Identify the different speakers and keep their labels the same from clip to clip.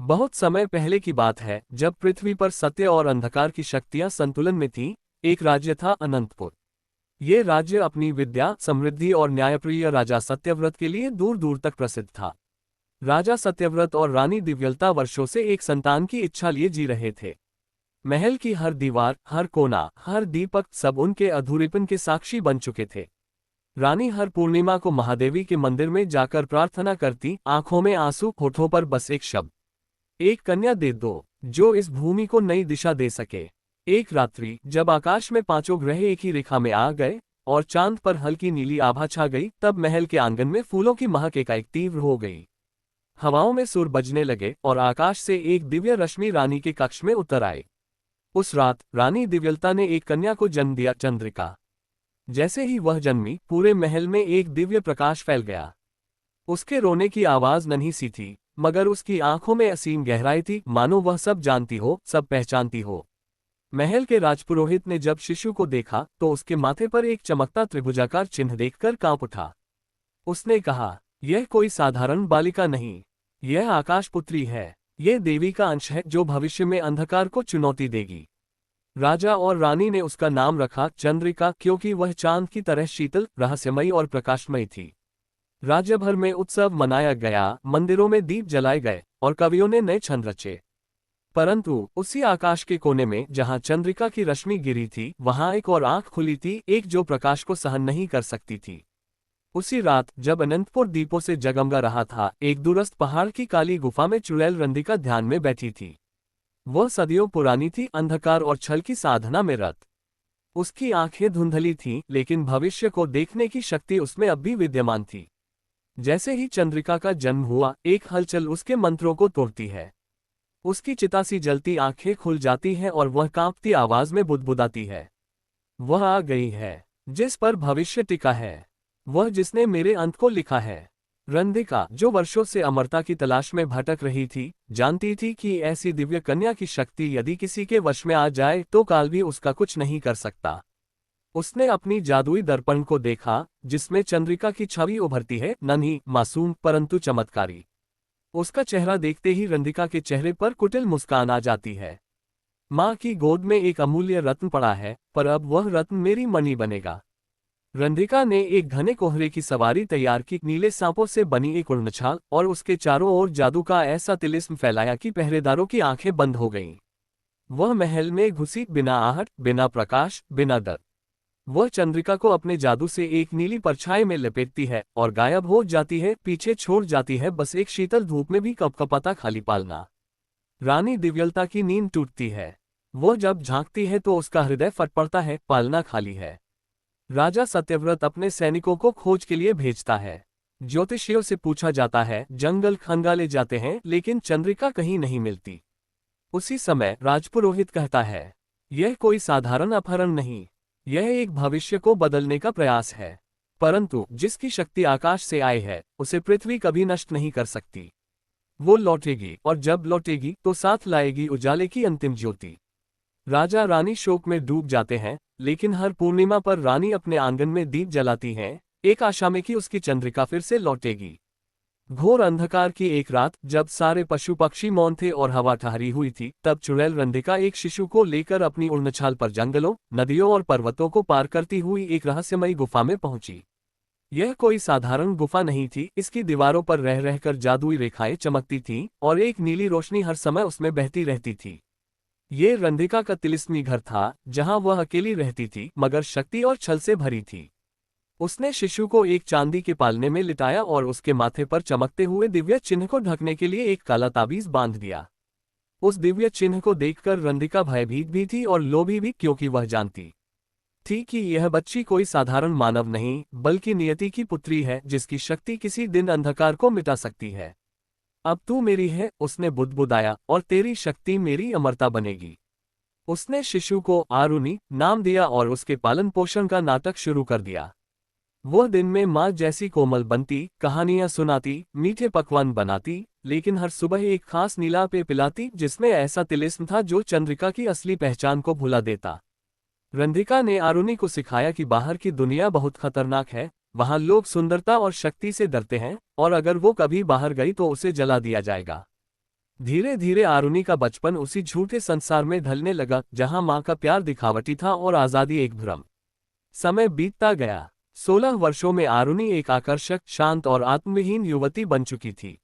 Speaker 1: बहुत समय पहले की बात है, जब पृथ्वी पर सत्य और अंधकार की शक्तियां संतुलन में थीं। एक राज्य था अनंतपुर। ये राज्य अपनी विद्या, समृद्धि और न्यायप्रिय राजा सत्यव्रत के लिए दूर दूर तक प्रसिद्ध था। राजा सत्यव्रत और रानी दिव्यलता वर्षों से एक संतान की इच्छा लिए जी रहे थे। महल की हर दीवार, हर कोना, हर दीपक सब उनके अधूरेपन के साक्षी बन चुके थे। रानी हर पूर्णिमा को महादेवी के मंदिर में जाकर प्रार्थना करती, आंखों में आंसू, होठों पर बस एक शब्द, एक कन्या दे दो, जो इस भूमि को नई दिशा दे सके। एक रात्रि जब आकाश में पांचों ग्रह एक ही रेखा में आ गए और चांद पर हल्की नीली आभा छा गई, तब महल के आंगन में फूलों की महक एकाएक तीव्र हो गई। हवाओं में सुर बजने लगे और आकाश से एक दिव्य रश्मि रानी के कक्ष में उतर आई। उस रात रानी दिव्यलता ने एक कन्या को जन्म दिया, चंद्रिका। जैसे ही वह जन्मी, पूरे महल में एक दिव्य प्रकाश फैल गया। उसके रोने की आवाज नन्ही सी थी, मगर उसकी आंखों में असीम गहराई थी, मानो वह सब जानती हो, सब पहचानती हो। महल के राजपुरोहित ने जब शिशु को देखा तो उसके माथे पर एक चमकता त्रिभुजाकार चिन्ह देखकर कांप उठा। उसने कहा, यह कोई साधारण बालिका नहीं, यह आकाश पुत्री है। यह देवी का अंश है जो भविष्य में अंधकार को चुनौती देगी। राजा और रानी ने उसका नाम रखा चंद्रिका, क्योंकि वह चांद की तरह शीतल, रहस्यमयी और प्रकाशमयी थी। राज्य भर में उत्सव मनाया गया, मंदिरों में दीप जलाए गए और कवियों ने नए छंद रचे। परंतु उसी आकाश के कोने में जहां चंद्रिका की रश्मि गिरी थी, वहां एक और आंख खुली थी, एक जो प्रकाश को सहन नहीं कर सकती थी। उसी रात जब अनंतपुर दीपों से जगमगा रहा था, एक दूरस्थ पहाड़ की काली गुफा में चुड़ैल रंधिका ध्यान में बैठी थी। वह सदियों पुरानी थी, अंधकार और छल की साधना में रत। उसकी आंखें धुंधली थीं, लेकिन भविष्य को देखने की शक्ति उसमें अब भी विद्यमान थी। जैसे ही चंद्रिका का जन्म हुआ, एक हलचल उसके मंत्रों को तोड़ती है। उसकी चिता सी जलती आंखें खुल जाती हैं और वह कांपती आवाज में बुदबुदाती है, वह आ गई है जिस पर भविष्य टिका है, वह जिसने मेरे अंत को लिखा है। रंधिका, जो वर्षों से अमरता की तलाश में भटक रही थी, जानती थी कि ऐसी दिव्य कन्या की शक्ति यदि किसी के वश में आ जाए तो काल भी उसका कुछ नहीं कर सकता। उसने अपनी जादुई दर्पण को देखा, जिसमें चंद्रिका की छवि उभरती है, नन्ही, मासूम, परंतु चमत्कारी। उसका चेहरा देखते ही रंधिका के चेहरे पर कुटिल मुस्कान आ जाती है। माँ की गोद में एक अमूल्य रत्न पड़ा है, पर अब वह रत्न मेरी मणि बनेगा। रंधिका ने एक घने कोहरे की सवारी तैयार की, नीले सांपों से बनी एक उड़नछाल, और उसके चारों ओर जादू का ऐसा तिलिस्म फैलाया कि पहरेदारों की आंखें बंद हो गईं। वह महल में घुसी, बिना आहट, बिना प्रकाश, बिना डर। वह चंद्रिका को अपने जादू से एक नीली परछाई में लपेटती है और गायब हो जाती है, पीछे छोड़ जाती है बस एक शीतल धूप में भी कपकपाता खाली पालना। रानी दिव्यलता की नींद टूटती है। वो जब झांकती है तो उसका हृदय फट पड़ता है, पालना खाली है। राजा सत्यव्रत अपने सैनिकों को खोज के लिए भेजता है। ज्योतिषियों से पूछा जाता है, जंगल खंगाले जाते हैं, लेकिन चंद्रिका कहीं नहीं मिलती। उसी समय राजपुरोहित कहता है, यह कोई साधारण अपहरण नहीं, यह एक भविष्य को बदलने का प्रयास है। परंतु जिसकी शक्ति आकाश से आई है, उसे पृथ्वी कभी नष्ट नहीं कर सकती। वो लौटेगी, और जब लौटेगी तो साथ लाएगी उजाले की अंतिम ज्योति। राजा रानी शोक में डूब जाते हैं, लेकिन हर पूर्णिमा पर रानी अपने आंगन में दीप जलाती हैं, एक आशा में कि उसकी चंद्रिका फिर से लौटेगी। घोर अंधकार की एक रात, जब सारे पशु पक्षी मौन थे और हवा ठहरी हुई थी, तब चुड़ैल रंधिका एक शिशु को लेकर अपनी उड़नछाल पर जंगलों, नदियों और पर्वतों को पार करती हुई एक रहस्यमयी गुफा में पहुंची। यह कोई साधारण गुफा नहीं थी, इसकी दीवारों पर रह रहकर जादुई रेखाएं चमकती थीं और एक नीली रोशनी हर समय उसमें बहती रहती थी। ये रंधिका का तिलिस्मी घर था, जहां वह अकेली रहती थी, मगर शक्ति और छल से भरी थी। उसने शिशु को एक चांदी के पालने में लिटाया और उसके माथे पर चमकते हुए दिव्य चिन्ह को ढकने के लिए एक काला ताबीज बांध दिया। उस दिव्य चिन्ह को देखकर रंधिका भयभीत भी थी और लोभी भी, क्योंकि वह जानती थी कि यह बच्ची कोई साधारण मानव नहीं, बल्कि नियति की पुत्री है, जिसकी शक्ति किसी दिन अंधकार को मिटा सकती है। अब तू मेरी है, उसने बुदबुदाया, और तेरी शक्ति मेरी अमरता बनेगी। उसने शिशु को आरुणि नाम दिया और उसके पालन पोषण का नाटक शुरू कर दिया। वह दिन में माँ जैसी कोमल बनती, कहानियां सुनाती, मीठे पकवान बनाती, लेकिन हर सुबह एक खास नीला पेय पिलाती, जिसमें ऐसा तिलिस्म था जो चंद्रिका की असली पहचान को भुला देता। रंधिका ने आरुणि को सिखाया कि बाहर की दुनिया बहुत खतरनाक है, वहां लोग सुंदरता और शक्ति से डरते हैं, और अगर वो कभी बाहर गई तो उसे जला दिया जाएगा। धीरे धीरे आरुणि का बचपन उसी झूठे संसार में ढलने लगा जहां मां का प्यार दिखावटी था और आजादी एक भ्रम। समय बीतता गया। 16 वर्षों में आरुणि एक आकर्षक, शांत और आत्मविहीन युवती बन चुकी थी।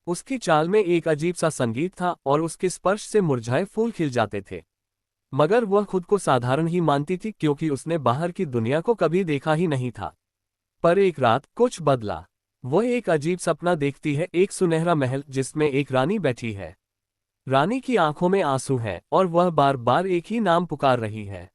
Speaker 1: उसकी चाल में एक अजीब सा संगीत था और उसके स्पर्श से मुरझाए फूल खिल जाते थे। मगर वह खुद को साधारण ही मानती थी क्योंकि उसने बाहर की दुनिया को कभी देखा ही नहीं था। पर एक रात कुछ बदला। वह एक अजीब सपना देखती है, एक सुनहरा महल जिसमें एक रानी बैठी है। रानी की आंखों में आंसू हैं और वह बार बार एक ही नाम पुकार रही है,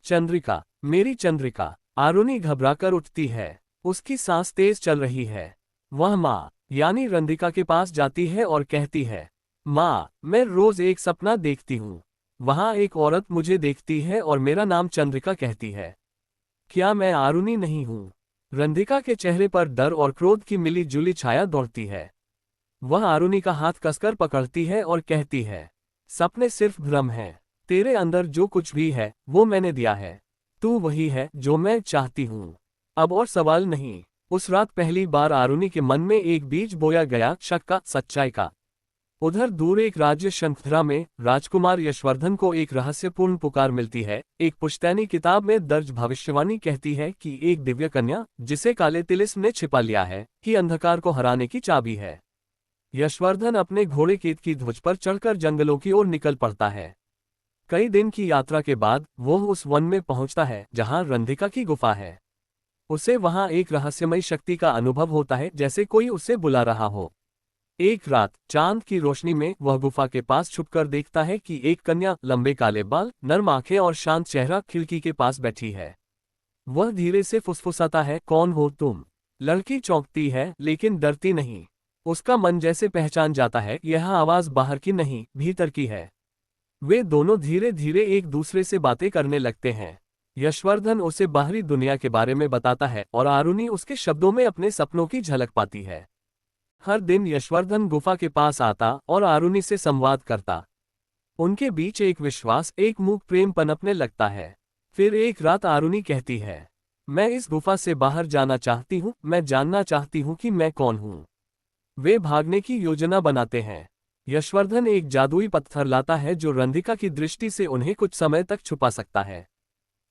Speaker 1: चंद्रिका, मेरी चंद्रिका। आरुणि घबराकर उठती है। उसकी सांस तेज चल रही है। वह माँ यानी रंधिका के पास जाती है और कहती है, माँ, मैं रोज एक सपना देखती हूँ। वहां एक औरत मुझे देखती है और मेरा नाम चंद्रिका कहती है। क्या मैं आरुणि नहीं हूँ? रंधिका के चेहरे पर डर और क्रोध की मिली जुली छाया दौड़ती है। वह आरुणि का हाथ कसकर पकड़ती है और कहती है, सपने सिर्फ भ्रम हैं। तेरे अंदर जो कुछ भी है वो मैंने दिया है। तू वही है जो मैं चाहती हूँ। अब और सवाल नहीं। उस रात पहली बार आरुणि के मन में एक बीज बोया गया, शक का, सच्चाई का। उधर दूर एक राज्य शंखधरा में राजकुमार यशवर्धन को एक रहस्यपूर्ण पुकार मिलती है। एक पुश्तैनी किताब में दर्ज भविष्यवाणी कहती है कि एक दिव्य कन्या, जिसे काले तिलिस्म ने छिपा लिया है, ही अंधकार को हराने की चाबी है। यशवर्धन अपने घोड़े केत की ध्वज पर चढ़कर जंगलों की ओर निकल पड़ता है। कई दिन की यात्रा के बाद वह उस वन में पहुंचता है जहां रंधिका की गुफा है। उसे वहां एक रहस्यमयी शक्ति का अनुभव होता है, जैसे कोई उसे बुला रहा हो। एक रात चांद की रोशनी में वह गुफा के पास छुपकर देखता है कि एक कन्या, लंबे काले बाल, नर्म आंखें और शांत चेहरा, खिड़की के पास बैठी है। वह धीरे से फुसफुसाता है, कौन हो तुम? लड़की चौंकती है लेकिन डरती नहीं। उसका मन जैसे पहचान जाता है, यह आवाज बाहर की नहीं, भीतर की है। वे दोनों धीरे धीरे एक दूसरे से बातें करने लगते हैं। यशवर्धन उसे बाहरी दुनिया के बारे में बताता है और आरुणि उसके शब्दों में अपने सपनों की झलक पाती है। हर दिन यशवर्धन गुफा के पास आता और आरुणि से संवाद करता। उनके बीच एक विश्वास, एक मूक प्रेम पनपने लगता है। फिर एक रात आरुणि कहती है, मैं इस गुफा से बाहर जाना चाहती हूँ, मैं जानना चाहती हूँ कि मैं कौन हूँ। वे भागने की योजना बनाते हैं। यशवर्धन एक जादुई पत्थर लाता है जो रंधिका की दृष्टि से उन्हें कुछ समय तक छुपा सकता है।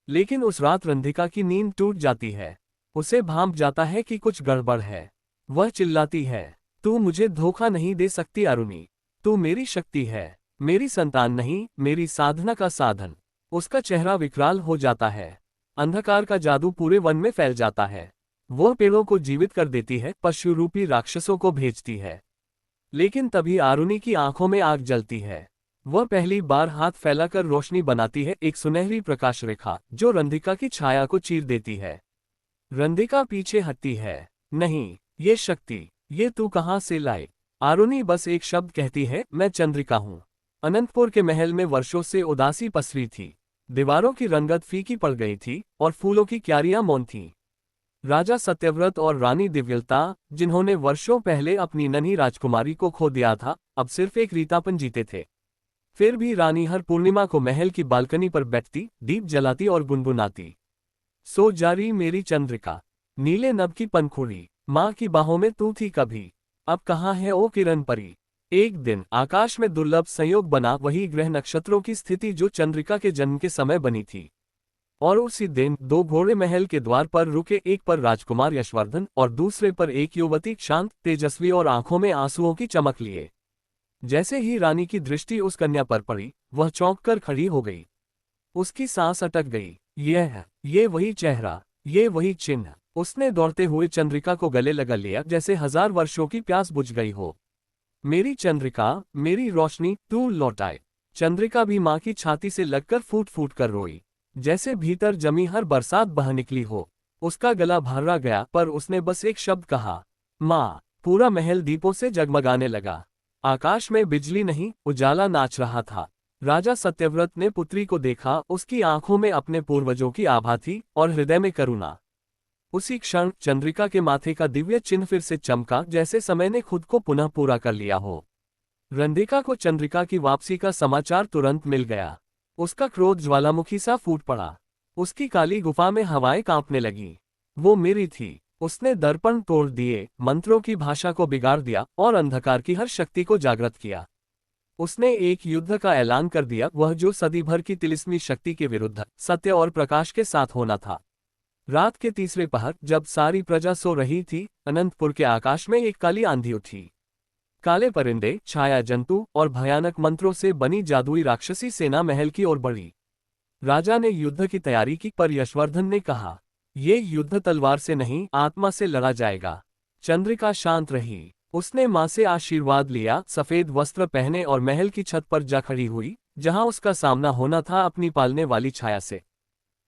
Speaker 1: लेकिन उस रात रंधिका की नींद टूट जाती है। उसे भांप जाता है कि कुछ गड़बड़ है। वह चिल्लाती है, तू मुझे धोखा नहीं दे सकती आरुणि। तू मेरी शक्ति है, मेरी संतान नहीं, मेरी साधना का साधन। उसका चेहरा विकराल हो जाता है। अंधकार का जादू पूरे वन में फैल जाता है। वह पेड़ों को जीवित कर देती है, पशु रूपी राक्षसों को भेजती है। लेकिन तभी आरुणि की आंखों में आग जलती है। वह पहली बार हाथ फैलाकर रोशनी बनाती है, एक सुनहरी प्रकाश रेखा जो रंधिका की छाया को चीर देती है। रंधिका पीछे हटती है, नहीं, ये शक्ति, ये तू कहां से लाए? आरुणि बस एक शब्द कहती है, मैं चंद्रिका हूं। अनंतपुर के महल में वर्षों से उदासी पसरी थी। दीवारों की रंगत फीकी पड़ गई थी और फूलों की क्यारियां मौन थीं। राजा सत्यव्रत और रानी दिव्यलता, जिन्होंने वर्षों पहले अपनी नन्ही राजकुमारी को खो दिया था, अब सिर्फ एक रीतापन जीते थे। फिर भी रानी हर पूर्णिमा को महल की बालकनी पर बैठती, दीप जलाती और गुनगुनाती, सो जारी मेरी चंद्रिका, नीले नभ की पंखुड़ी, माँ की बाहों में तू थी कभी, अब कहाँ है ओ किरण परी। एक दिन आकाश में दुर्लभ संयोग बना, वही ग्रह नक्षत्रों की स्थिति जो चंद्रिका के जन्म के समय बनी थी। और उसी दिन दो घोड़े महल के द्वार पर रुके, एक पर राजकुमार यशवर्धन और दूसरे पर एक युवती, शांत, तेजस्वी और आंखों में आंसुओं की चमक लिए। जैसे ही रानी की दृष्टि उस कन्या पर पड़ी, वह चौंककर खड़ी हो गई। उसकी सांस अटक गई। ये वही चेहरा, ये वही चिन्ह। उसने दौड़ते हुए चंद्रिका को गले लगा लिया, जैसे 1000 वर्षों की प्यास बुझ गई हो। मेरी चंद्रिका, मेरी रोशनी, तू लौट आए। चंद्रिका भी माँ की छाती से लगकर फूट फूट कर रोई, जैसे भीतर जमी हर बरसात बह निकली हो। उसका गला भर्रा गया, पर उसने बस एक शब्द कहा, माँ। पूरा महल दीपों से जगमगाने लगा। आकाश में बिजली नहीं, उजाला नाच रहा था। राजा सत्यव्रत ने पुत्री को देखा, उसकी आंखों में अपने पूर्वजों की आभा थी और हृदय में करुणा। उसी क्षण चंद्रिका के माथे का दिव्य चिन्ह फिर से चमका, जैसे समय ने खुद को पुनः पूरा कर लिया हो। रंधिका को चंद्रिका की वापसी का समाचार तुरंत मिल गया। उसका क्रोध ज्वालामुखी सा फूट पड़ा। उसकी काली गुफा में हवाएं कांपने लगीं। वो मेरी थी, उसने दर्पण तोड़ दिए, मंत्रों की भाषा को बिगाड़ दिया और अंधकार की हर शक्ति को जागृत किया। उसने एक युद्ध का ऐलान कर दिया, वह जो सदी भर की तिलिस्मी शक्ति के विरुद्ध सत्य और प्रकाश के साथ होना था। रात के तीसरे पहर, जब सारी प्रजा सो रही थी, अनंतपुर के आकाश में एक काली आंधी उठी। काले परिंदे, छाया जंतु और भयानक मंत्रों से बनी जादुई राक्षसी सेना महल की ओर बढ़ी। राजा ने युद्ध की तैयारी की, पर यशवर्धन ने कहा, ये युद्ध तलवार से नहीं, आत्मा से लड़ा जाएगा। चंद्रिका शांत रही। उसने मां से आशीर्वाद लिया, सफेद वस्त्र पहने और महल की छत पर जा खड़ी हुई, जहां उसका सामना होना था अपनी पालने वाली छाया से।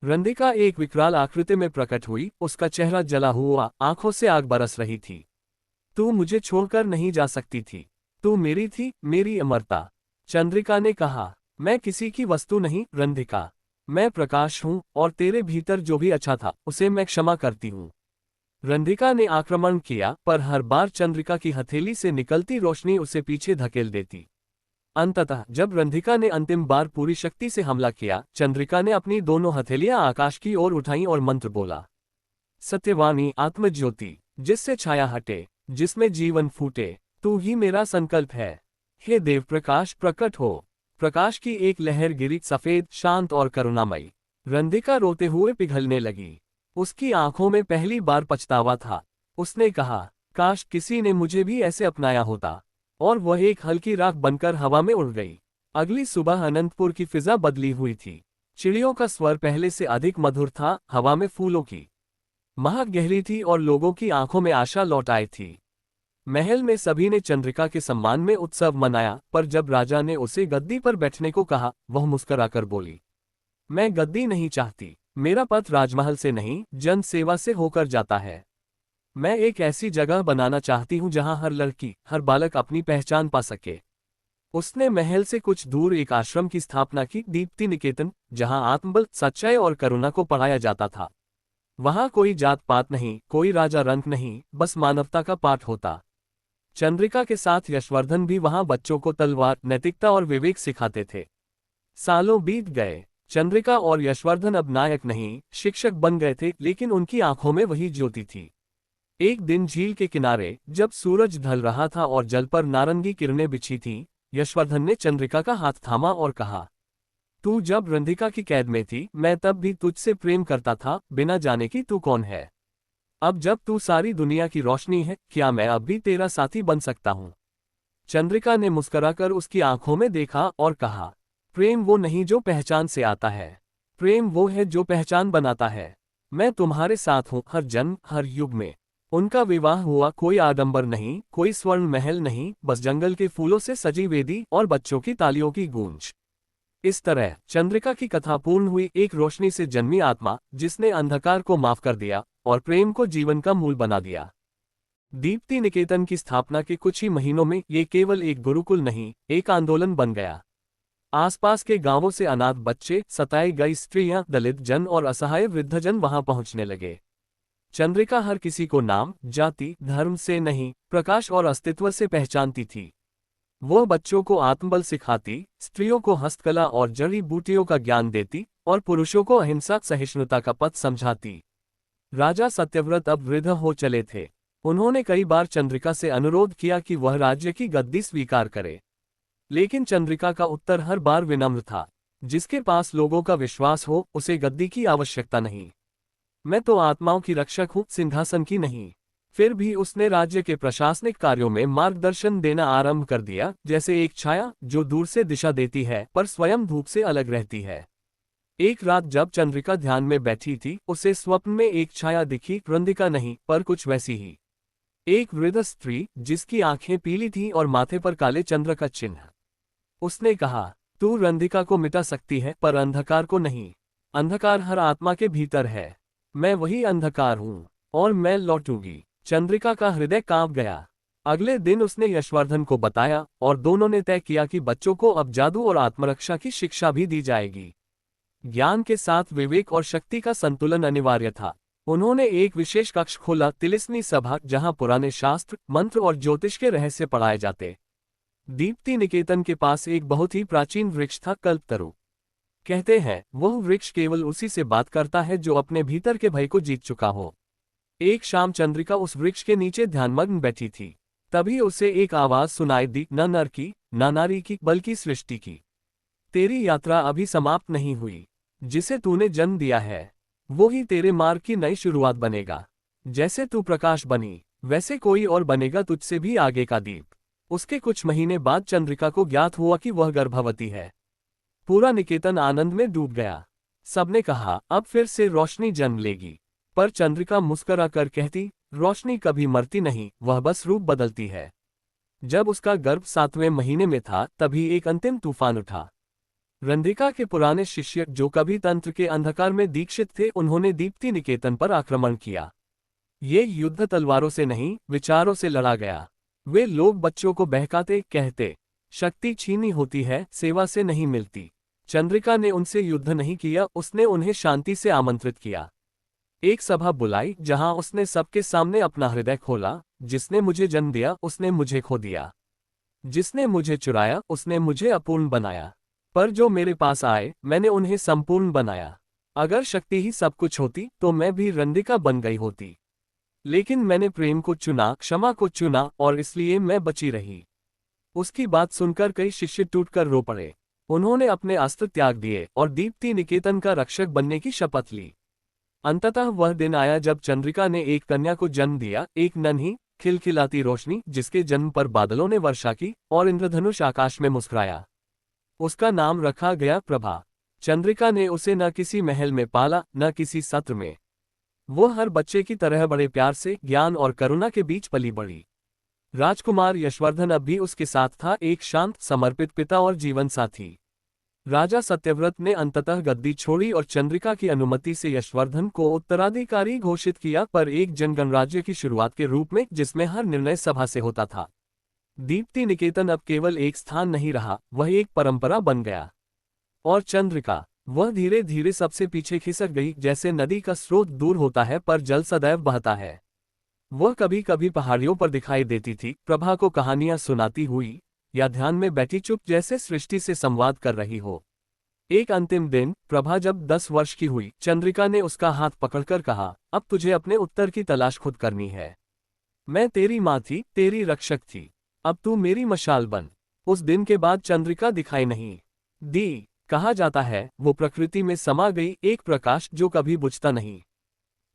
Speaker 1: रंधिका एक विकराल आकृति में प्रकट हुई, उसका चेहरा जला हुआ, आंखों से आग बरस रही थी। तू मुझे छोड़कर नहीं जा सकती थी। तू मेरी थी, मेरी अमरता। चंद्रिका ने कहा, मैं किसी की वस्तु नहीं रंधिका। मैं प्रकाश हूं, और तेरे भीतर जो भी अच्छा था उसे मैं क्षमा करती हूं। रंधिका ने आक्रमण किया, पर हर बार चंद्रिका की हथेली से निकलती रोशनी उसे पीछे धकेल देती। अंततः जब रंधिका ने अंतिम बार पूरी शक्ति से हमला किया, चंद्रिका ने अपनी दोनों हथेलियां आकाश की ओर उठाईं और मंत्र बोला, सत्यवाणी आत्मज्योति, जिससे छाया हटे, जिसमें जीवन फूटे, तू ही मेरा संकल्प है। हे देव प्रकाश, प्रकट हो। प्रकाश की एक लहर गिरी, सफेद, शांत और करुणामयी। रंधिका रोते हुए पिघलने लगी। उसकी आंखों में पहली बार पछतावा था। उसने कहा, काश किसी ने मुझे भी ऐसे अपनाया होता। और वह एक हल्की राख बनकर हवा में उड़ गई। अगली सुबह अनंतपुर की फिजा बदली हुई थी। चिड़ियों का स्वर पहले से अधिक मधुर था, हवा में फूलों की महक गहरी थी और लोगों की आंखों में आशा लौट आई थी। महल में सभी ने चंद्रिका के सम्मान में उत्सव मनाया, पर जब राजा ने उसे गद्दी पर बैठने को कहा, वह मुस्कुराकर बोली, मैं गद्दी नहीं चाहती। मेरा पथ राजमहल से नहीं, जन सेवा से होकर जाता है। मैं एक ऐसी जगह बनाना चाहती हूं जहां हर लड़की, हर बालक अपनी पहचान पा सके। उसने महल से कुछ दूर एक आश्रम की स्थापना की, दीप्ति निकेतन, जहां आत्मबल, सच्चाई और करुणा को पढ़ाया जाता था। वहां कोई जात पात नहीं, कोई राजा रंक नहीं, बस मानवता का पाठ होता। चंद्रिका के साथ यशवर्धन भी वहां बच्चों को तलवार, नैतिकता और विवेक सिखाते थे। सालों बीत गए। चंद्रिका और यशवर्धन अब नायक नहीं, शिक्षक बन गए थे, लेकिन उनकी आंखों में वही ज्योति थी। एक दिन झील के किनारे, जब सूरज ढल रहा था और जल पर नारंगी किरणें बिछी थीं, यशवर्धन ने चंद्रिका का हाथ थामा और कहा, तू जब रंधिका की कैद में थी, मैं तब भी तुझसे प्रेम करता था, बिना जाने कि तू कौन है। अब जब तू सारी दुनिया की रोशनी है, क्या मैं अब भी तेरा साथी बन सकता हूं? चंद्रिका ने मुस्कुराकर उसकी आंखों में देखा और कहा, प्रेम वो नहीं जो पहचान से आता है। प्रेम वो है जो पहचान बनाता है। मैं तुम्हारे साथ हूं, हर जन्म, हर युग में। उनका विवाह हुआ, कोई आडंबर नहीं, कोई स्वर्ण महल नहीं, बस जंगल के फूलों से सजी वेदी और बच्चों की तालियों की गूंज। इस तरह चंद्रिका की कथा पूर्ण हुई, एक रोशनी से जन्मी आत्मा, जिसने अंधकार को माफ कर दिया और प्रेम को जीवन का मूल बना दिया। दीप्ति निकेतन की स्थापना के कुछ ही महीनों में ये केवल एक गुरुकुल नहीं, एक आंदोलन बन गया। आसपास के गांवों से अनाथ बच्चे, सताई गई स्त्रियां, दलित जन और असहाय वृद्धजन वहां पहुंचने लगे। चंद्रिका हर किसी को नाम, जाति, धर्म से नहीं, प्रकाश और अस्तित्व से पहचानती थी। वो बच्चों को आत्मबल सिखाती, स्त्रियों को हस्तकला और जड़ी बूटियों का ज्ञान देती, और पुरुषों को अहिंसा, सहिष्णुता का पथ समझाती। राजा सत्यव्रत अब वृद्ध हो चले थे। उन्होंने कई बार चंद्रिका से अनुरोध किया कि वह राज्य की गद्दी स्वीकार करे, लेकिन चंद्रिका का उत्तर हर बार विनम्र था, जिसके पास लोगों का विश्वास हो, उसे गद्दी की आवश्यकता नहीं। मैं तो आत्माओं की रक्षक हूं, सिंहासन की नहीं। फिर भी उसने राज्य के प्रशासनिक कार्यों में मार्गदर्शन देना आरंभ कर दिया, जैसे एक छाया जो दूर से दिशा देती है पर स्वयं धूप से अलग रहती है। एक रात जब चंद्रिका ध्यान में बैठी थी, उसे स्वप्न में एक छाया दिखी, रंधिका नहीं, पर कुछ वैसी ही। एक वृद्ध स्त्री, जिसकी आंखें पीली थीं और माथे पर काले चंद्र का चिन्ह। उसने कहा, तू रंधिका को मिटा सकती है, पर अंधकार को नहीं। अंधकार हर आत्मा के भीतर है। मैं वही अंधकार हूं, और मैं लौटूंगी। चंद्रिका का हृदय कांप गया। अगले दिन उसने यशवर्धन को बताया, और दोनों ने तय किया कि बच्चों को अब जादू और आत्मरक्षा की शिक्षा भी दी जाएगी। ज्ञान के साथ विवेक और शक्ति का संतुलन अनिवार्य था। उन्होंने एक विशेष कक्ष खोला, तिलिस्मी सभा, जहां पुराने शास्त्र, मंत्र और ज्योतिष के रहस्य पढ़ाए जाते। दीप्ति निकेतन के पास एक बहुत ही प्राचीन वृक्ष था, कल्पतरु। कहते हैं, वह वृक्ष केवल उसी से बात करता है जो अपने भीतर के भय को जीत चुका हो। एक शाम चंद्रिका उस वृक्ष के नीचे ध्यानमग्न बैठी थी। तभी उसे एक आवाज सुनाई दी, न नर की, न नारी की, बल्कि सृष्टि की। तेरी यात्रा अभी समाप्त नहीं हुई। जिसे तूने जन्म दिया है वो ही तेरे मार्ग की नई शुरुआत बनेगा। जैसे तू प्रकाश बनी, वैसे कोई और बनेगा तुझसे भी आगे का दीप। उसके कुछ महीने बाद चंद्रिका को ज्ञात हुआ कि वह गर्भवती है। पूरा निकेतन आनंद में डूब गया। सबने कहा अब फिर से रोशनी जन्म लेगी। पर चंद्रिका मुस्कुरा कर कहती, रोशनी कभी मरती नहीं, वह बस रूप बदलती है। जब उसका गर्भ 7वें महीने में था तभी एक अंतिम तूफान उठा। रंधिका के पुराने शिष्य जो कभी तंत्र के अंधकार में दीक्षित थे, उन्होंने दीप्ति निकेतन पर आक्रमण किया। ये युद्ध तलवारों से नहीं, विचारों से लड़ा गया। वे लोग बच्चों को बहकाते, कहते शक्ति छीनी होती है, सेवा से नहीं मिलती। चंद्रिका ने उनसे युद्ध नहीं किया, उसने उन्हें शांति से आमंत्रित किया। एक सभा बुलाई जहां उसने सबके सामने अपना हृदय खोला। जिसने मुझे जन्म दिया उसने मुझे खो दिया। जिसने मुझे चुराया उसने मुझे अपूर्ण बनाया। पर जो मेरे पास आए मैंने उन्हें संपूर्ण बनाया। अगर शक्ति ही सब कुछ होती तो मैं भी रंधिका बन गई होती। लेकिन मैंने प्रेम को चुना, क्षमा को चुना, और इसलिए मैं बची रही। उसकी बात सुनकर कई शिष्य टूटकर रो पड़े। उन्होंने अपने अस्त्र त्याग दिए और दीप्ति निकेतन का रक्षक बनने की शपथ ली। अंततः वह दिन आया जब चंद्रिका ने एक कन्या को जन्म दिया, एक नन्ही खिलखिलाती रोशनी जिसके जन्म पर बादलों ने वर्षा की और इंद्रधनुष आकाश में मुस्कुराया। उसका नाम रखा गया प्रभा। चंद्रिका ने उसे न किसी महल में पाला, न किसी सत्र में। वो हर बच्चे की तरह बड़े प्यार से, ज्ञान और करुणा के बीच पली बढ़ी। राजकुमार यशवर्धन अब भी उसके साथ था, एक शांत, समर्पित पिता और जीवन साथी। राजा सत्यव्रत ने अंततः गद्दी छोड़ी और चंद्रिका की अनुमति से यशवर्धन को उत्तराधिकारी घोषित किया, पर एक जनगणराज्य की शुरुआत के रूप में, जिसमें हर निर्णय सभा से होता था। दीप्ति निकेतन अब केवल एक स्थान नहीं रहा, वह एक परंपरा बन गया। और चंद्रिका, वह धीरे धीरे सबसे पीछे खिसक गई, जैसे नदी का स्रोत दूर होता है पर जल सदैव बहता है। वह कभी कभी पहाड़ियों पर दिखाई देती थी, प्रभा को कहानियां सुनाती हुई, या ध्यान में बैठी चुप जैसे सृष्टि से संवाद कर रही हो। एक अंतिम दिन प्रभा जब 10 वर्ष की हुई, चंद्रिका ने उसका हाथ पकड़कर कहा, अब तुझे अपने उत्तर की तलाश खुद करनी है। मैं तेरी माँ थी, तेरी रक्षक थी, अब तू मेरी मशाल बन। उस दिन के बाद चंद्रिका दिखाई नहीं दी। कहा जाता है वो प्रकृति में समा गई, एक प्रकाश जो कभी बुझता नहीं।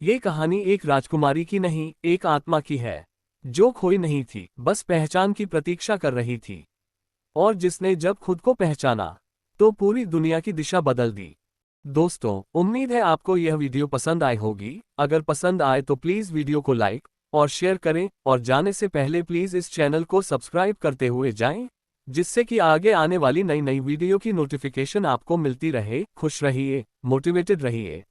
Speaker 1: ये कहानी एक राजकुमारी की नहीं, एक आत्मा की है, जो खोई नहीं थी, बस पहचान की प्रतीक्षा कर रही थी। और जिसने जब खुद को पहचाना तो पूरी दुनिया की दिशा बदल दी। दोस्तों, उम्मीद है आपको यह वीडियो पसंद आई होगी। अगर पसंद आए तो प्लीज़ वीडियो को लाइक और शेयर करें, और जाने से पहले प्लीज़ इस चैनल को सब्सक्राइब करते हुए जाएं, जिससे कि आगे आने वाली नई वीडियो की नोटिफिकेशन आपको मिलती रहे। खुश रहिए, मोटिवेटेड रहिए।